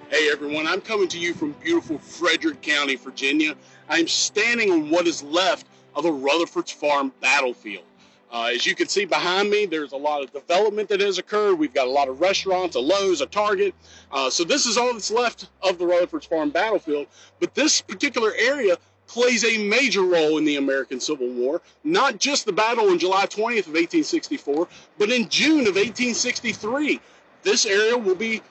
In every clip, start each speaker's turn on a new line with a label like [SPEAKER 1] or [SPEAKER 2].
[SPEAKER 1] Hey everyone, I'm coming to you from beautiful Frederick County, Virginia. I'm standing on what is left of the Rutherford's Farm battlefield. As you can see behind me, there's a lot of development that has occurred. We've got a lot of restaurants, a Lowe's, a Target. So this is all that's left of the Rutherford's Farm battlefield. But this particular area plays a major role in the American Civil War, not just the battle on July 20th of 1864, but in June of 1863. This area will be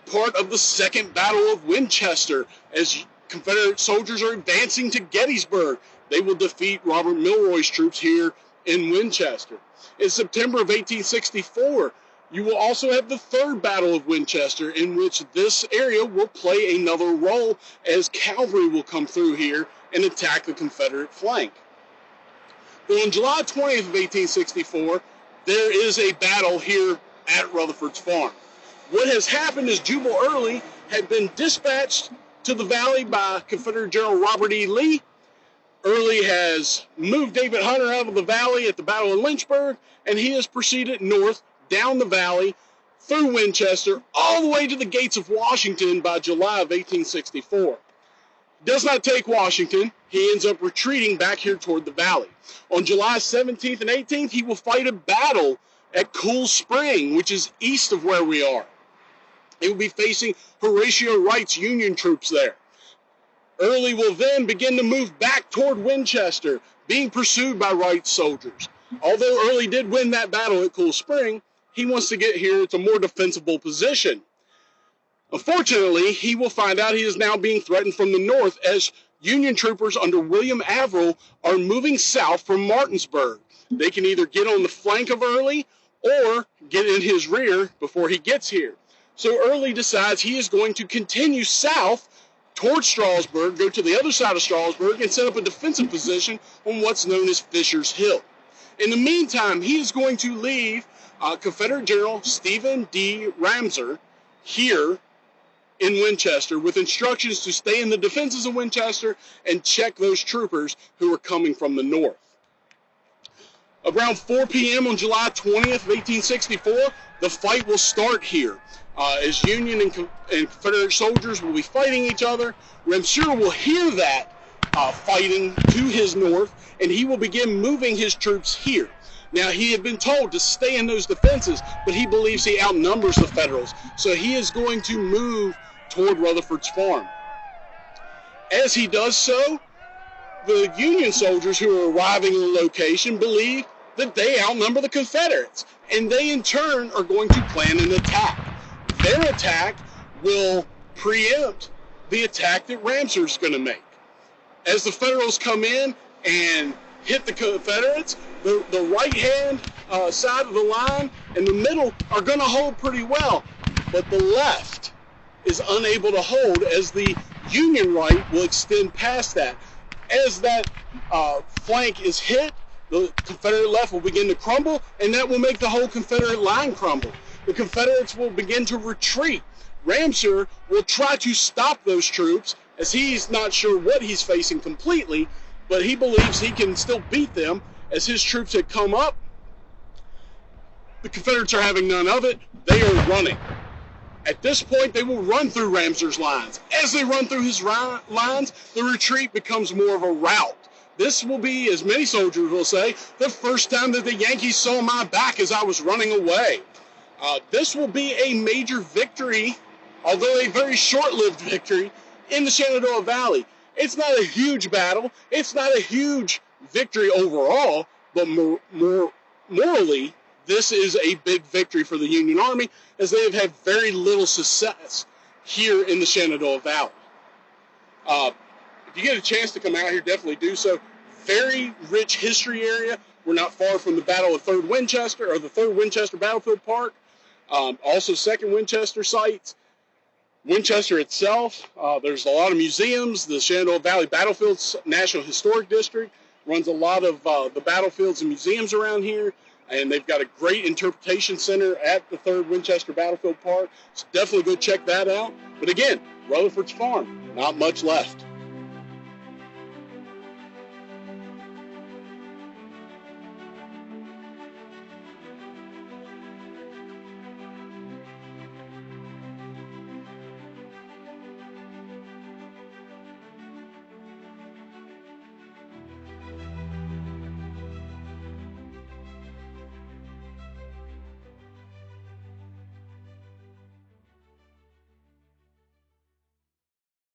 [SPEAKER 1] part of the Second Battle of Winchester. As Confederate soldiers are advancing to Gettysburg, they will defeat Robert Milroy's troops here in Winchester. In September of 1864, you will also have the Third Battle of Winchester, in which this area will play another role as cavalry will come through here and attack the Confederate flank. But on July 20th of 1864, there is a battle here at Rutherford's Farm. What has happened is Jubal Early had been dispatched to the valley by Confederate General Robert E. Lee. Early has moved David Hunter out of the valley at the Battle of Lynchburg, and he has proceeded north down the valley through Winchester all the way to the gates of Washington by July of 1864. Does not take Washington. He ends up retreating back here toward the valley. On July 17th and 18th, he will fight a battle at Cool Spring, which is east of where we are. He will be facing Horatio Wright's Union troops there. Early will then begin to move back toward Winchester, being pursued by Wright's soldiers. Although Early did win that battle at Cool Spring, he wants to get here to a more defensible position. Unfortunately, he will find out he is now being threatened from the north as Union troopers under William Averill are moving south from Martinsburg. They can either get on the flank of Early or get in his rear before he gets here. So Early decides he is going to continue south towards Strasburg, go to the other side of Strasburg, and set up a defensive position on what's known as Fisher's Hill. In the meantime, he is going to leave Confederate General Stephen D. Ramseur here in Winchester with instructions to stay in the defenses of Winchester and check those troopers who are coming from the north. Around 4 p.m. on July 20th of 1864, the fight will start here. As Union and Confederate soldiers will be fighting each other, Ramseur will hear that fighting to his north, and he will begin moving his troops here. Now, he had been told to stay in those defenses, but he believes he outnumbers the Federals, so he is going to move toward Rutherford's Farm. As he does so, the Union soldiers who are arriving in the location believe that they outnumber the Confederates, and they in turn are going to plan an attack. Their attack will preempt the attack that Ramseur's going to make. As the Federals come in and hit the Confederates, the right-hand side of the line and the middle are going to hold pretty well, but the left is unable to hold as the Union right will extend past that. As that flank is hit, the Confederate left will begin to crumble, and that will make the whole Confederate line crumble. The Confederates will begin to retreat. Ramseur will try to stop those troops, as he's not sure what he's facing completely, but he believes he can still beat them. As his troops had come up, the Confederates are having none of it. They are running. At this point, they will run through Ramseur's lines. As they run through his lines, the retreat becomes more of a rout. This will be, as many soldiers will say, the first time that the Yankees saw my back as I was running away. This will be a major victory, although a very short-lived victory, in the Shenandoah Valley. It's not a huge battle. It's not a huge victory overall, but morally, this is a big victory for the Union Army, as they have had very little success here in the Shenandoah Valley. If you get a chance to come out here, definitely do so. Very rich history area. We're not far from the Battle of Third Winchester, or the Third Winchester Battlefield Park. Also Second Winchester sites. Winchester itself, there's a lot of museums. The Shenandoah Valley Battlefields National Historic District runs a lot of the battlefields and museums around here, and they've got a great interpretation center at the Third Winchester Battlefield Park, so definitely go check that out. But again, Rutherford's Farm, not much left.